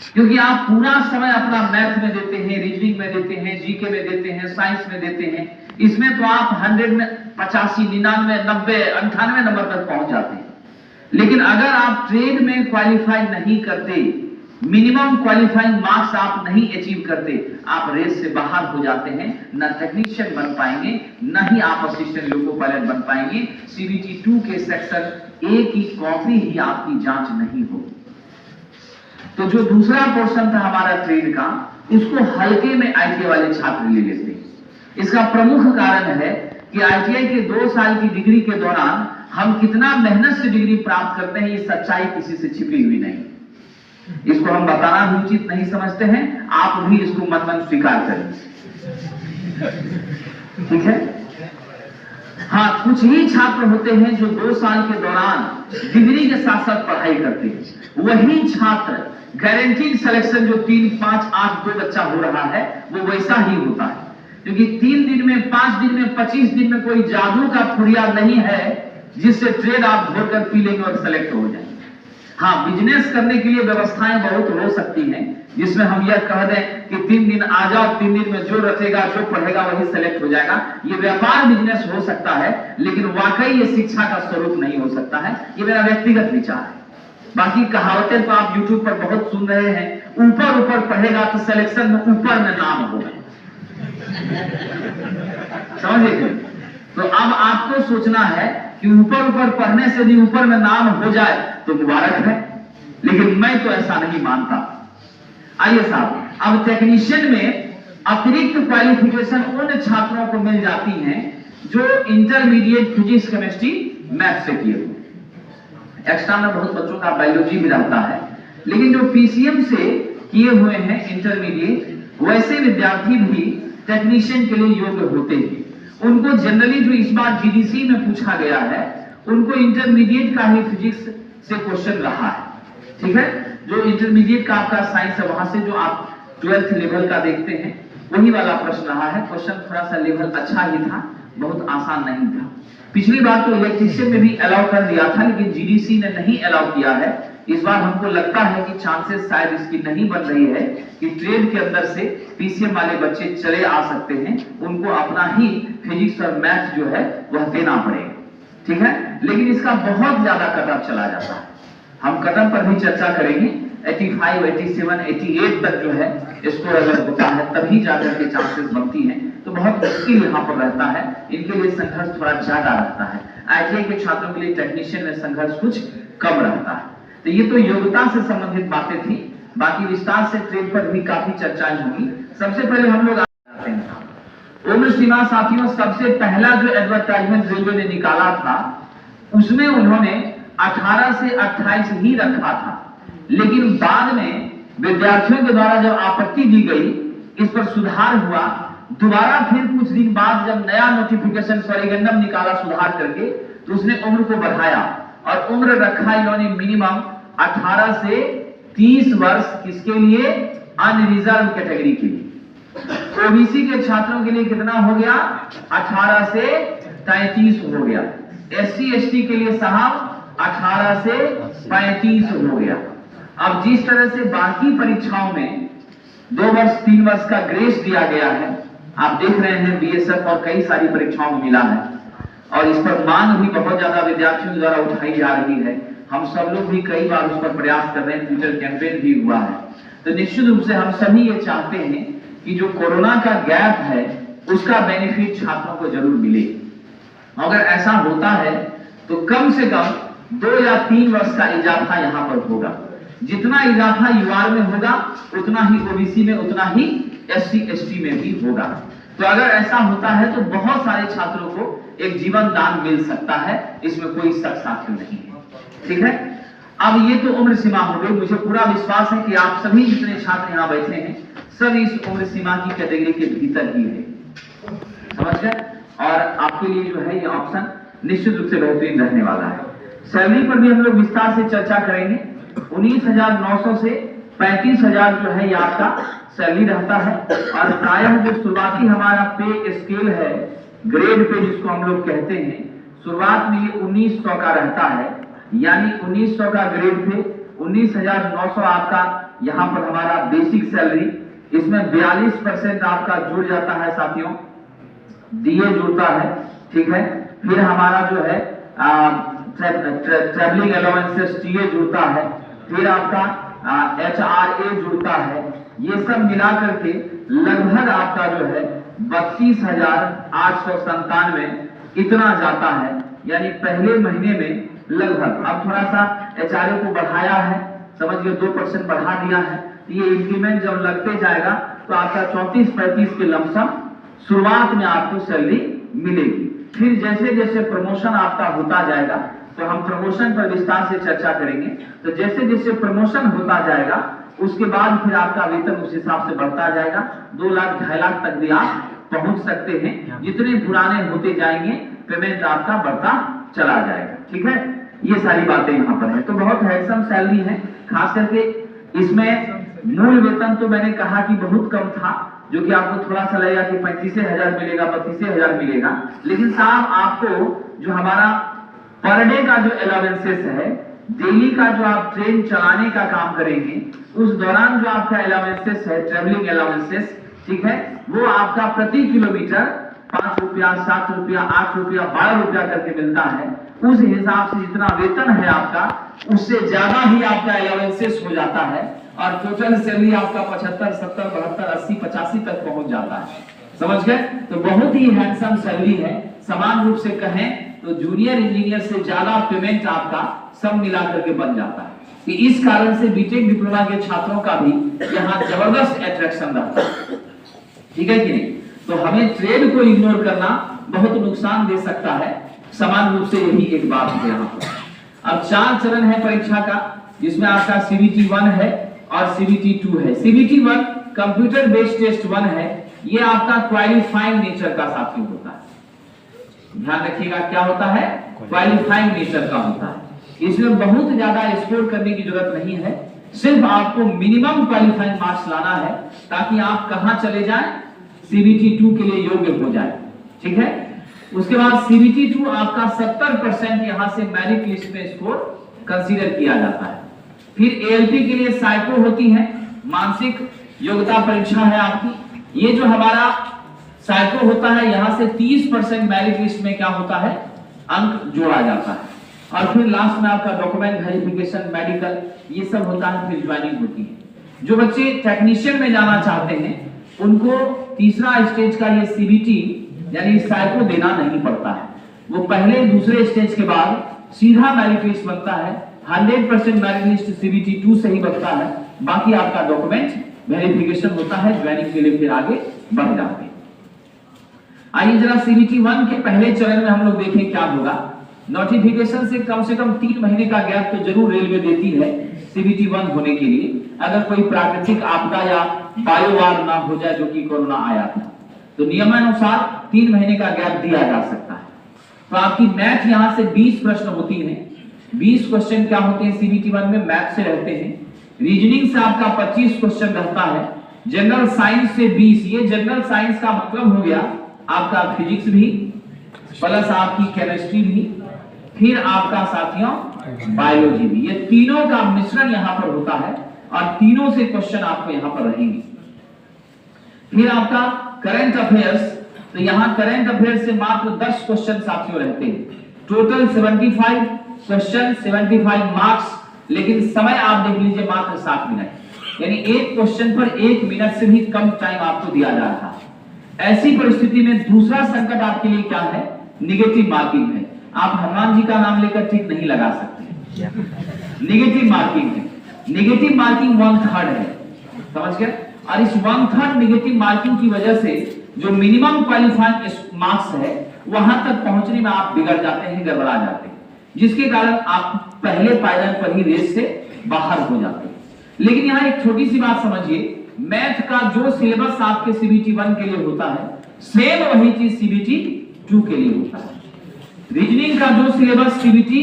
क्योंकि आप पूरा समय अपना मैथ में देते हैं, रीजनिंग में देते हैं, जीके में देते हैं, साइंस में देते हैं। इसमें तो आप 100 में 85, 99, 90, 98 नंबर तक पहुंच जाते हैं। लेकिन अगर आप ट्रेड में क्वालिफाई नहीं करते, मिनिमम क्वालिफाइंग मार्क्स आप नहीं अचीव करते, आप रेस से बाहर हो जाते हैं, न टेक्नीशियन बन पाएंगे, न ही आप असिस्टेंट लोको पायलट बन पाएंगे। CBT 2 के सेक्शन ए की कॉपी ही आपकी जांच नहीं होगी। तो जो दूसरा पोर्शन था हमारा ट्रेड का, उसको हल्के में ITI वाले छात्र ले लेते हैं। इसका प्रमुख कारण है कि ITI के 2 साल की डिग्री के दौरान हम कितना मेहनत से डिग्री प्राप्त करते हैं, ये सच्चाई किसी से छिपी हुई नहीं। इसको हम बताना भी उचित नहीं समझते हैं, आप भी इसको मन मन स्वीकार करें, ठीक है। हाँ, कुछ ही छात्र होते हैं जो 2 साल के दौरान डिग्री के साथ साथ पढ़ाई करते हैं। वही छात्र गारंटीड सिलेक्शन जो 3, 5, 8, 2 बच्चा हो रहा है, वो वैसा ही होता है, क्योंकि 3 दिन में, 5 दिन में, 25 दिन में कोई जादू का फुरिया नहीं है जिससे ट्रेड आप भरकर पी लेंगे और सेलेक्ट हो जाएंगे। हाँ, बिजनेस करने के लिए व्यवस्थाएं बहुत हो सकती हैं, जिसमें हम यह कह दें कि 3 दिन आ जाओ, 3 दिन में जो रचेगा, जो पढ़ेगा वही सेलेक्ट हो जाएगा। ये व्यापार बिजनेस हो सकता है, लेकिन वाकई ये शिक्षा का स्वरूप नहीं हो सकता है। ये मेरा व्यक्तिगत विचार है। बाकी कहावतें तो आप YouTube पर बहुत सुन रहे हैं, ऊपर ऊपर पढ़ेगा तो सिलेक्शन में ऊपर में नाम होगा, समझिए। तो अब आपको सोचना है कि ऊपर ऊपर पढ़ने से भी ऊपर में नाम हो जाए तो मुबारक है, लेकिन मैं तो ऐसा नहीं मानता। आइए साहब, अब टेक्नीशियन में अतिरिक्त क्वालिफिकेशन उन छात्रों को मिल जाती हैं जो इंटरमीडिएट फिजिक्स, केमिस्ट्री, मैथ से किए हुए। एक्स्ट्रा में बहुत बच्चों का बायोलॉजी भी रहता है, लेकिन जो PCM से किए हुए हैं इंटरमीडिएट, वैसे विद्यार्थी भी टेक्नीशियन के लिए योग्य होते हैं। उनको जनरली जो इस बार GDC में पूछा गया है, उनको इंटरमीडिएट का ही फिजिक्स से क्वेश्चन रहा है, ठीक है। जो इंटरमीडिएट का आपका साइंस है, वहां से जो आप 12th लेवल का देखते हैं, वही वाला प्रश्न रहा है। क्वेश्चन थोड़ा सा लेवल अच्छा ही था, बहुत आसान नहीं था। पिछली बार तो इलेक्ट्रिशियन में भी अलाउ कर दिया था, लेकिन GDC ने नहीं अलाउ किया है। इस बार हमको लगता है कि चांसेस शायद इसकी नहीं बन रही है कि ट्रेड के अंदर से PCM वाले बच्चे चले आ सकते हैं, उनको अपना ही फिजिक्स और मैथ जो है वह देना पड़ेगा, ठीक है। लेकिन इसका बहुत ज्यादा कटअप चला जाता है, हम कटअप पर भी चर्चा करेंगे। 85, 87, 88 तक जो है स्कोर अगर होता है तभी जाकर के चांसेस बनती हैं, तो बहुत मुश्किल यहाँ पर रहता है। इनके लिए संघर्ष थोड़ा ज्यादा रहता है। ITI के छात्रों के लिए टेक्नीशियन में संघर्ष कुछ कम रहता है। तो ये तो योग्यता से संबंधित बातें थी, बाकी विस्तार से ट्रेड पर भी काफी चर्चाएं होंगी। सबसे पहले हम लोग आते हैं उम्र सीमा। साथियों, सबसे पहला जो एडवर्टाइजमेंट रेलवे ने निकाला था, उसमें उन्होंने 18 से 28 ही रखा था, लेकिन बाद में विद्यार्थियों के द्वारा जब आपत्ति दी गई, इस पर सुधार हुआ। दोबारा फिर कुछ दिन बाद जब नया नोटिफिकेशन सॉरीगंडम निकाला सुधार करके, तो उसने उम्र को बढ़ाया और उम्र रखा इन्होंने मिनिमम 18 से 30 वर्ष। किसके लिए? अनरिजर्व कैटेगरी के लिए। OBC के छात्रों के लिए कितना हो गया? 18 से 33 हो गया। SC ST के लिए साहब 18 से 35 हो गया। अब जिस तरह से बाकी परीक्षाओं में 2 वर्ष 3 वर्ष का ग्रेस दिया गया है, आप देख रहे हैं BSF और कई सारी परीक्षाओं में मिला है, और इस पर मांग भी बहुत ज्यादा विद्यार्थियों द्वारा उठाई जा रही है। हम सब लोग भी कई बार उस पर प्रयास कर रहे हैं, ट्विटर कैंपेन भी हुआ है। तो निश्चित रूप से हम सभी ये चाहते हैं कि जो कोरोना का गैप है उसका बेनिफिट छात्रों को जरूर मिले। अगर ऐसा होता है तो कम से कम 2 या 3 वर्ष का इजाफा यहाँ पर होगा। जितना इजाफा UR में होगा उतना ही OBC में, उतना ही SC ST में भी होगा। तो अगर ऐसा होता है तो बहुत सारे छात्रों को एक जीवन दान मिल सकता है, इसमें कोई शक साक्ष्य नहीं है, ठीक है। अब ये तो उम्र सीमा हो गई। मुझे पूरा विश्वास है कि आप सभी जितने छात्र यहाँ बैठे हैं सब इस उम्र सीमा की कैटेगरी के भीतर ही है, समझ गए। और आपके लिए जो है ये ऑप्शन निश्चित रूप से बेहतरीन रहने वाला है। सैलरी पर भी हम लोग विस्तार से चर्चा करेंगे। 19,900 से 35,000 जो है ये आपका सैलरी रहता है। और प्रायः जो शुरुआती हमारा पे स्केल है, ग्रेड पे जिसको हम लोग कहते हैं, शुरुआत में ये 1900 का रहता है। यानी 1900 का ग्रेड थे, 19,900 आपका यहाँ पर हमारा बेसिक सैलरी, इसमें 42% आपका जुड़ जाता है साथियों, डीए जुड़ता है, ठीक है। फिर हमारा जो है ट्रैवलिंग अलाउंसेस टीए जुड़ता है, फिर आपका HRA जुड़ता है। ये सब मिला करके लगभग आपका जो है 32,897 इतना जाता है। यानी पहले महीने में लगभग, अब थोड़ा सा HRA को बढ़ाया है, समझिए 2% बढ़ा दिया है, ये इंक्रीमेंट जब लगते जाएगा तो आपका 34-35 के लमसम शुरुआत में आपको सैलरी मिलेगी। फिर जैसे जैसे प्रमोशन आपका होता जाएगा, तो हम प्रमोशन पर विस्तार से चर्चा करेंगे, तो जैसे जैसे प्रमोशन होता जाएगा उसके बाद फिर आपका वेतन उस हिसाब से बढ़ता जाएगा। 2 लाख 2.5 लाख तक भी आप पहुंच सकते हैं। जितने पुराने होते जाएंगे पेमेंट आपका बढ़ता चला जाएगा, ठीक है। ये सारी बातें यहाँ पर है, तो बहुत हैंडसम सैलरी है। खास करके इसमें मूल वेतन तो मैंने कहा कि बहुत कम था, जो कि आपको थोड़ा सा लगेगा कि 35,000 मिलेगा, 32,000 मिलेगा, लेकिन साहब आपको जो हमारा पर डे का जो अलाउंसेस है, डेली का जो आप ट्रेन चलाने का काम करेंगे उस दौरान जो आपका अलाउंसेस है, ट्रेवलिंग अलाउंसेस, ठीक है, वो आपका प्रति किलोमीटर 5 रुपया, 7 रुपया, 8 रुपया, 12 रुपया करके मिलता है। उस हिसाब से जितना वेतन है आपका, उससे ज्यादा ही आपका अलाउंसेस हो जाता है और टोटल सैलरी आपका 75, 70, 72, 80, 85 तक पहुंच जाता है। समझ गए? तो बहुत ही हैंडसम सैलरी है। समान रूप से कहें तो जूनियर इंजीनियर से ज्यादा पेमेंट आपका सब मिला करके बन जाता है। कि इस कारण से बीटेक डिप्लोमा के छात्रों का भी यहाँ जबरदस्त अट्रैक्शन रहता है, ठीक है कि नहीं। तो हमें ट्रेड को इग्नोर करना बहुत नुकसान दे सकता है। समान रूप से यही एक बात है यहाँ पर। अब 4 चरण है परीक्षा का, जिसमें आपका CBT 1 है और CBT 2 है। CBT 1 कंप्यूटर बेस्ड टेस्ट 1 है, ये आपका क्वालिफाइंग नेचर का साथी होता है। ध्यान रखिएगा, क्या होता है? क्वालिफाइंग नेचर का होता है। इसमें बहुत ज्यादा स्कोर करने की जरूरत नहीं है, सिर्फ आपको मिनिमम क्वालिफाइंग मार्क्स लाना है ताकि आप कहां चले जाएं, CBT 2 के लिए योग्य हो जाए, ठीक है। उसके बाद CBT 2 आपका 70% यहां से मेरिट लिस्ट में स्कोर कंसीडर किया जाता है। फिर ALP के लिए साइको होती है, मानसिक योग्यता परीक्षा है आपकी। ये जो हमारा साइको होता है, यहां से 30% मेरिट लिस्ट में क्या होता है, अंक जोड़ा जाता है। और फिर लास्ट में आपका डॉक्यूमेंट वेरिफिकेशन, मेडिकल, ये सब होता है, फिर ज्वाइनिंग होती है। जो बच्चे टेक्नीशियन में जाना चाहते हैं उनको तीसरा स्टेज का ये CBT यानी साइको देना नहीं पड़ता है। वो पहले दूसरे स्टेज के बाद सीधा मेरिट लिस्ट बनता है। 100% मेरिट लिस्ट CBT 2 से ही बनता है, बाकी आपका डॉक्यूमेंट वेरिफिकेशन होता है, ज्वाइनिंग के लिए फिर आगे बढ़ जाते हैं। आइए जरा CBT 1 के पहले चरण में हम लोग देखें क्या होगा। नोटिफिकेशन से कम 3 महीने का गैप तो जरूर रेलवे देती है CBT 1 होने के लिए, अगर कोई प्राकृतिक आपदा या बायोवार ना हो जाए, जो कि कोरोना आया था, तो नियमानुसार 3 महीने का गैप दिया जा सकता है। तो आपकी मैथ यहां से 20 प्रश्न होती हैं। 20 क्वेश्चन क्या होते हैं CBT 1 में, मैथ से रहते हैं। रीजनिंग से आपका 25 क्वेश्चन रहता है। जनरल साइंस से 20। ये जनरल साइंस का मतलब हो गया आपका फिजिक्स भी प्लस आपकी केमिस्ट्री भी, फिर आपका साथियों बायोलॉजी भी। ये तीनों का मिश्रण यहां पर होता है और तीनों से क्वेश्चन आपको यहां पर रहेंगे। फिर आपका करंट अफेयर्स, तो यहां करंट अफेयर्स से मात्र 10 क्वेश्चन साथियों रहते हैं। टोटल 75 क्वेश्चन, 75 मार्क्स, लेकिन समय आप देख लीजिए मात्र 7 मिनट, यानी एक क्वेश्चन पर 1 मिनट से भी कम टाइम आपको दिया जा रहा है। ऐसी परिस्थिति में दूसरा संकट आपके लिए क्या है, निगेटिव मार्किंग है। आप हनुमान जी का नाम लेकर ठीक नहीं लगा सकते, निगेटिव मार्किंग है। निगेटिव मार्किंग 1/3 है, समझ गए। और इस 1/3 निगेटिव मार्किंग की वजह से जो मिनिमम क्वालिफाइंग मार्क्स है वहां तक पहुंचने में आप बिगड़ जाते हैं, गड़बड़ा जाते हैं, जिसके कारण आप पहले पायदान पर ही रेस से बाहर हो जाते हैं। लेकिन यहाँ एक छोटी सी बात समझिए, मैथ का जो सिलेबस आपके CBT 1 के लिए होता है, सेम वही चीज CBT 2 के लिए होता है। रीजनिंग का जो सिलेबस CBT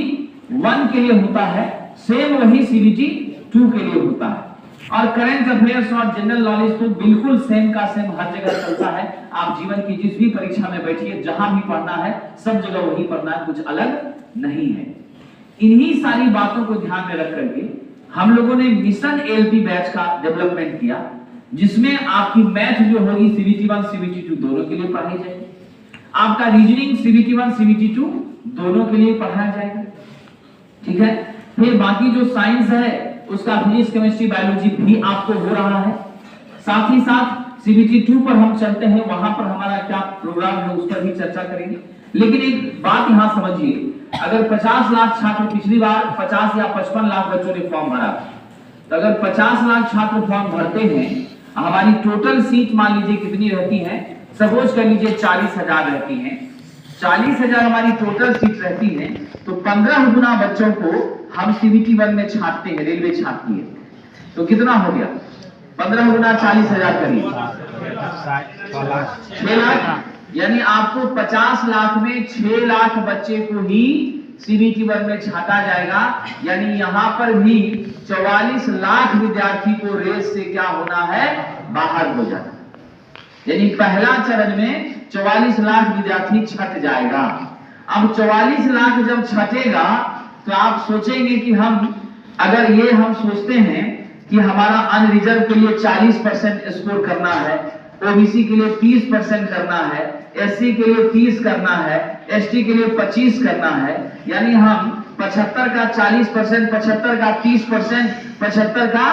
1 के लिए होता है, सेम वही CBT 2 के लिए होता है। और करंट अफेयर्स और जनरल नॉलेज तो बिल्कुल सेम का सेम हर जगह चलता है। आप जीवन की जिस भी परीक्षा में बैठिए, जहां भी पढ़ना है सब जगह वही पढ़ना है, कुछ अलग नहीं है। इन्हीं सारी बातों को ध्यान में रख करके हम लोगों ने मिशन एएलपी बैच का डेवलपमेंट किया, जिसमें आपकी मैथ जो होगी CBT1 CBT2 दोनों के लिए पढ़ाई जाएगी, आपका रीजनिंग CBT1 CBT2 दोनों के लिए पढ़ाया जाएगा, ठीक है। फिर बाकी जो साइंस है उसका फिजिक्स केमिस्ट्री बायोलॉजी भी आपको हो रहा है। साथ ही साथ CBT2 पर हम चलते हैं, वहां पर हमारा क्या प्रोग्राम है उस पर भी चर्चा करेंगे। लेकिन एक बात यहां समझिए, अगर 50 लाख छात्र, पिछली बार 50 या 55 लाख बच्चों ने फॉर्म भरा, तो अगर 50 लाख छात्र फॉर्म भरते हैं, हमारी टोटल सीट मान लीजिए कितनी रहती है, सपोज कर लीजिए 40,000 रहती हैं, 40,000 हमारी टोटल सीट रहती है, तो 15 गुना बच्चों को हम CBT1 में छांटते हैं, रेलवे छांटती है, तो कितना हो गया 15 गुना 40,000 करीब 6 लाख, यानी आपको 50 लाख में 6 लाख बच्चे को ही CBT1 में छांटा जाएगा। यानी यहाँ पर भी 44 लाख विद्यार्थी को रेस से क्या होना है, बाहर हो जाना। यानी पहला चरण में 44 लाख विद्यार्थी छट जाएगा। अब 44 लाख जब छटेगा तो आप सोचेंगे कि अगर ये हम सोचते हैं कि हमारा अनरिजर्व के लिए 40% स्कोर करना है, ओबीसी के लिए 30% करना है, एससी के लिए 30 करना है, एसटी के लिए 25 करना है, यानी हम 75 का 40%, 75 का 30%, 75 का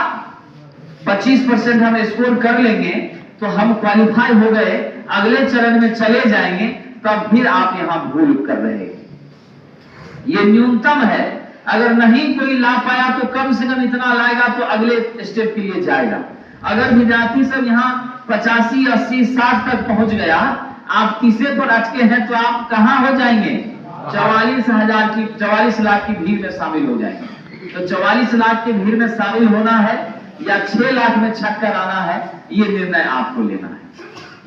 25% हम स्कोर कर लेंगे तो हम क्वालिफाई हो गए, अगले चरण में चले जाएंगे। तब फिर आप यहां भूल कर रहे हैं, ये न्यूनतम है। अगर नहीं कोई ला पाया तो कम से कम इतना लाएगा तो अगले स्टेप के लिए जाएगा। अगर विद्यार्थी सब यहाँ 85, 80, 60 तक पहुंच गया, आप तीसरे पर अटके हैं, तो आप कहां हो जाएंगे, 44 लाख की भीड़ में शामिल हो जाएंगे। तो 44 लाख की भीड़ में शामिल होना है या 6 लाख में छट कर आना है, ये निर्णय आपको लेना है।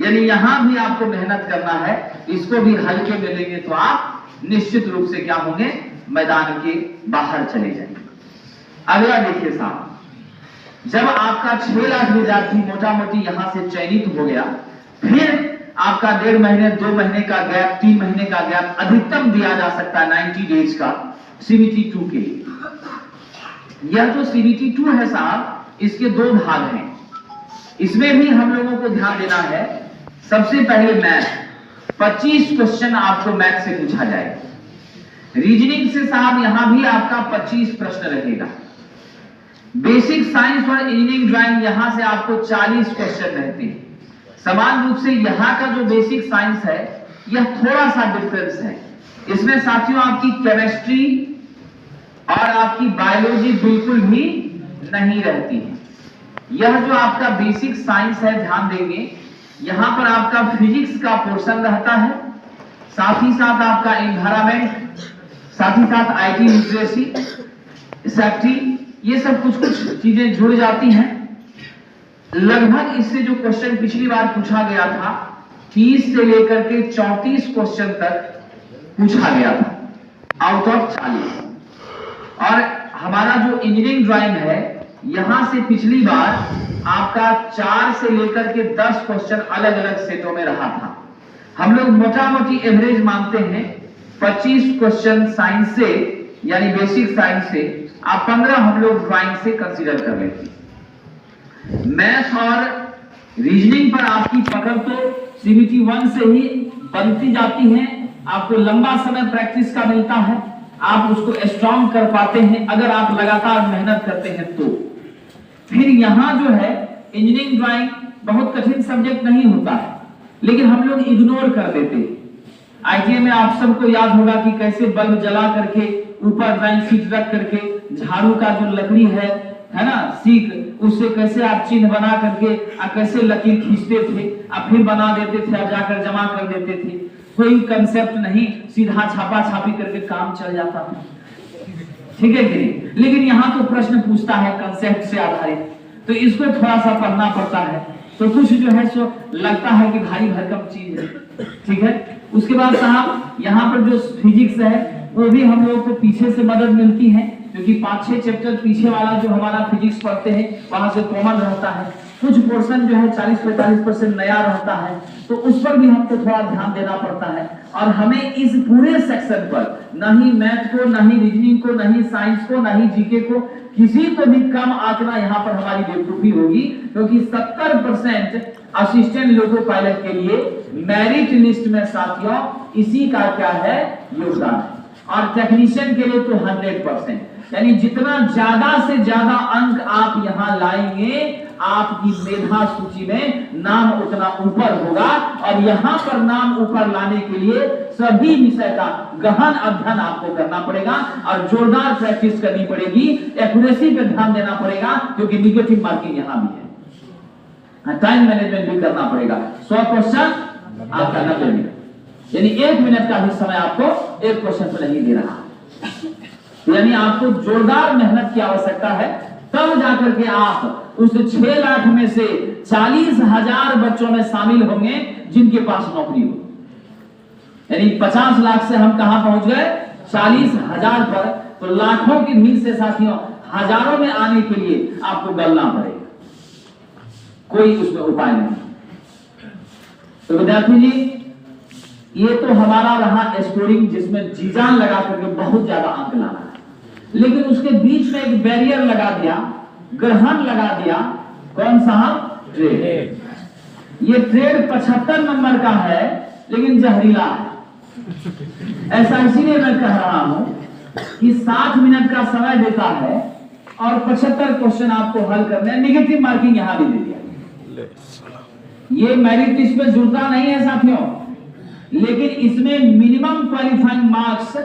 यानी यहां भी आपको मेहनत करना है, इसको भी हल्के में लेंगे तो आप निश्चित रूप से क्या होंगे, मैदान के बाहर चले जाएंगे। अगला देखिए साहब, जब आपका 6 लाख विद्यार्थी मोटा मोटी यहां से चयनित हो गया, फिर आपका 1.5 महीने 2 महीने का गैप, 3 महीने का गैप अधिकतम दिया जा सकता है 90 डेज का CBT2 के लिए। यह जो CBT2 है साहब, इसके 2 भाग हैं। इसमें भी हम लोगों को ध्यान देना है। सबसे पहले मैथ, 25 क्वेश्चन आपको मैथ से पूछा जाएगा। रीजनिंग से साहब यहां भी आपका 25 प्रश्न रहेगा। बेसिक साइंस और इंजीनियरिंग ड्राइंग यहां से आपको 40 क्वेश्चन रहते हैं। समान रूप से यहाँ का जो बेसिक साइंस है, यह थोड़ा सा डिफरेंस है। इसमें साथियों आपकी केमिस्ट्री और आपकी बायोलॉजी बिल्कुल भी नहीं रहती है। यह जो आपका बेसिक साइंस है, ध्यान देंगे, यहां पर आपका फिजिक्स का पोर्शन रहता है, साथ ही साथ आपका एनवायरमेंट, साथ ही साथ IT लिटरेसी, सेफ्टी, ये सब कुछ चीजें जुड़ जाती हैं। लगभग इससे जो क्वेश्चन पिछली बार पूछा गया था, 30 से लेकर के 34 क्वेश्चन तक पूछा गया था आउट ऑफ 40। और हमारा जो इंजीनियरिंग ड्राइंग है, यहां से पिछली बार आपका 4 से लेकर के 10 क्वेश्चन अलग अलग सेटों में रहा था। हम लोग मोटा मोटी एवरेज मानते हैं 25 क्वेश्चन साइंस से, यानी बेसिक साइंस से, आप 15 हम लोग ड्राइंग से कंसीडर कर लेते हैं। मैथ और रीजनिंग पर आपकी पकड़ तो CBT1 से ही बनती जाती है। आपको लंबा समय प्रैक्टिस का मिलता है, आप उसको स्ट्रॉन्ग कर पाते हैं अगर आप लगातार मेहनत करते हैं तो। फिर यहाँ जो है इंजीनियरिंग ड्राइंग बहुत कठिन सब्जेक्ट नहीं होता है, लेकिन हम लोग इग्नोर कर देते हैं। ITA में आप सबको याद होगा कि कैसे बल्ब जला करके ऊपर ड्राइंग शीट रख करके झाड़ू का जो लकड़ी है ना, सीख, उससे कैसे आप चिन्ह बना करके कैसे लकीर खींचते थे, आप फिर बना देते थे, आप जाकर जमा कर देते थे। कोई कंसेप्ट नहीं, सीधा छापा छापी करके काम चल जाता था, ठीक है कि नहीं। लेकिन यहाँ तो प्रश्न पूछता है कंसेप्ट से आधारित, तो इसको थोड़ा सा पढ़ना पड़ता है, तो कुछ जो है सो लगता है कि भारी भरकम चीज है, ठीक है। उसके बाद साहब यहाँ पर जो फिजिक्स है वो भी हम लोगों को पीछे से मदद मिलती है, क्योंकि 5-6 चैप्टर पीछे वाला जो हमारा फिजिक्स पढ़ते हैं वहां से कॉमन रहता है। कुछ पोर्शन जो है 40-45% नया रहता है, तो उस पर भी हमको थोड़ा ध्यान देना पड़ता है। और हमें इस पूरे सेक्शन पर ना ही मैथ को, ना ही रीजनिंग को, ना ही साइंस को, ना ही जीके को, किसी को भी कम आंकना यहाँ पर हमारी बेवकूफी होगी, क्योंकि 70% असिस्टेंट लोको पायलट के लिए मेरिट लिस्ट में साथियों इसी का क्या है, योगदान है। और टेक्नीशियन के लिए तो 100%, यानी जितना ज्यादा से ज्यादा अंक आप यहाँ लाएंगे, आपकी मेधा सूची में नाम उतना ऊपर होगा। और यहाँ पर नाम ऊपर लाने के लिए सभी विषय का गहन अध्ययन आपको करना पड़ेगा और जोरदार प्रैक्टिस करनी पड़ेगी, एक्यूरेसी पे ध्यान देना पड़ेगा, क्योंकि निगेटिव मार्किंग यहाँ भी है। टाइम मैनेजमेंट भी करना पड़ेगा। 100 क्वेश्चन आपका 90 मिनट, यानी 1 मिनट का भी समय आपको एक क्वेश्चन पर नहीं दे रहा, यानी आपको जोरदार मेहनत की आवश्यकता है, तब जाकर के आप उस 6 लाख में से 40,000 बच्चों में शामिल होंगे जिनके पास नौकरी हो। यानी 50 लाख से हम कहां पहुंच गए, 40,000 पर। तो लाखों की भीड़ से साथियों हजारों में आने के लिए आपको गलना पड़ेगा, कोई उसमें उपाय नहीं। तो विद्यार्थी जी, ये तो हमारा रहा स्कोरिंग, जिसमें जी जान लगा करके बहुत ज्यादा अंक लाना है, लेकिन उसके बीच में एक बैरियर लगा दिया, ग्रहण लगा दिया। कौन सा? ट्रेड। ये ट्रेड 75 नंबर का है, लेकिन जहरीला है। ऐसा इसीलिए मैं कह रहा हूं कि 60 मिनट का समय देता है और 75 क्वेश्चन आपको हल करने हैं। नेगेटिव मार्किंग यहां भी दे दिया। ये मेरिट लिस्ट में जुड़ता नहीं है साथियों, लेकिन इसमें मिनिमम क्वालिफाइंग मार्क्स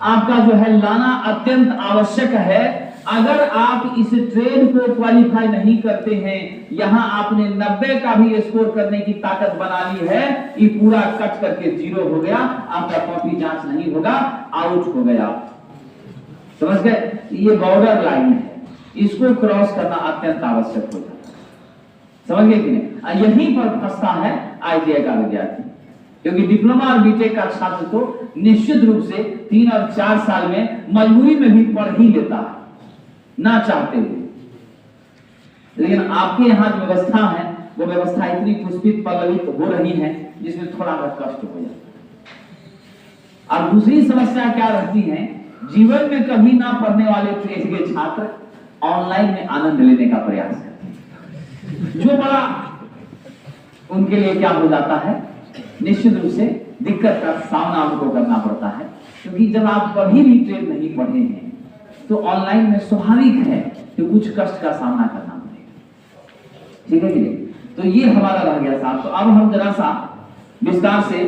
आपका जो है लाना अत्यंत आवश्यक है। अगर आप इस ट्रेड को क्वालिफाई नहीं करते हैं, यहां आपने 90 का भी स्कोर करने की ताकत बना ली है, ये पूरा कट करके 0 हो गया, आपका कॉपी जांच नहीं होगा, आउट हो गया। समझ गए? ये बॉर्डर लाइन है, इसको क्रॉस करना अत्यंत आवश्यक हो जाता है। समझ गए कि नहीं? यहीं पर फंसता है ITI का विद्यार्थी, क्योंकि डिप्लोमा और बीटेक का छात्र तो निश्चित रूप से 3 और 4 साल में मजबूरी में भी पढ़ ही लेता है, ना चाहते हुए। लेकिन आपके यहाँ जो व्यवस्था है, वो व्यवस्था इतनी पुष्पित पल्लवित हो रही है, जिसमें थोड़ा बहुत कष्ट हो जाता है। और दूसरी समस्या क्या रहती है, जीवन में कभी ना पढ़ने वाले ट्रेड के छात्र ऑनलाइन में आनंद लेने का प्रयास करते हैं, जो बड़ा उनके लिए क्या हो जाता है, निश्चित रूप से दिक्कत का सामना आपको करना पड़ता है। क्योंकि जब आप कभी भी ट्रेड नहीं पढ़े हैं, तो ऑनलाइन में स्वाभाविक है कि कुछ कष्ट का सामना करना पड़ेगा। ठीक है कि नहीं? तो ये हमारा रह गया साहब। तो अब हम जरा सा विस्तार से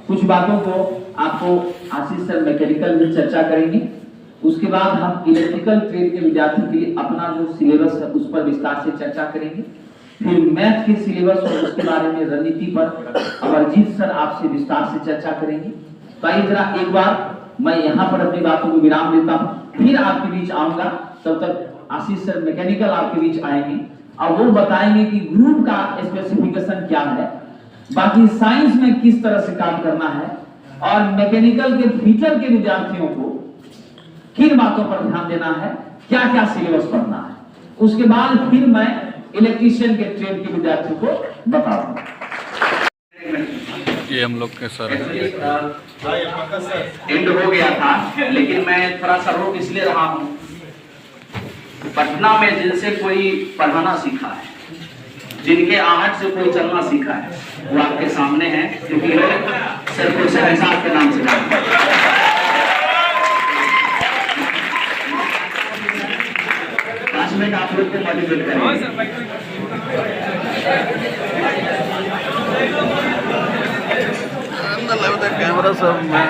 कुछ बातों को आपको आशीष सर मैकेनिकल में चर्चा करेंगे। उसके बाद हम इलेक्ट्रिकल ट्रेड के विद्यार्थी के लिए अपना जो सिलेबस है उस पर विस्तार से चर्चा करेंगे। फिर मैथ के सिलेबस और उसके बारे में रणनीति पर अमरजीत सर आपसे विस्तार से चर्चा करेंगे। तो आइए जरा एक बार मैं यहाँ पर अपनी बातों को विराम देता हूँ, फिर आपके बीच आऊंगा। तब तक आशीष सर मैकेनिकल आपके बीच आएंगे और वो बताएंगे कि ग्रुप का स्पेसिफिकेशन क्या है, बाकी साइंस में किस तरह से काम करना है, और मैकेनिकल के भीतर के विद्यार्थियों को किन बातों पर ध्यान देना है, क्या क्या सिलेबस पढ़ना है। उसके बाद फिर मैं इलेक्ट्रीशियन के ट्रेड के विद्यार्थियों को बताऊंगा। ये हम लोग के सर एंड हो गया था, लेकिन मैं थोड़ा सा रोक इसलिए रहा हूं, पटना में जिनसे कोई पढ़ाना सीखा है, जिनके आहट से कोई चलना सीखा है, वो आपके सामने है, क्योंकि सर को शहजाद के नाम से जानते हैं। में आप लोग को मोटिवेट करेंगे। कैमरा सब मैं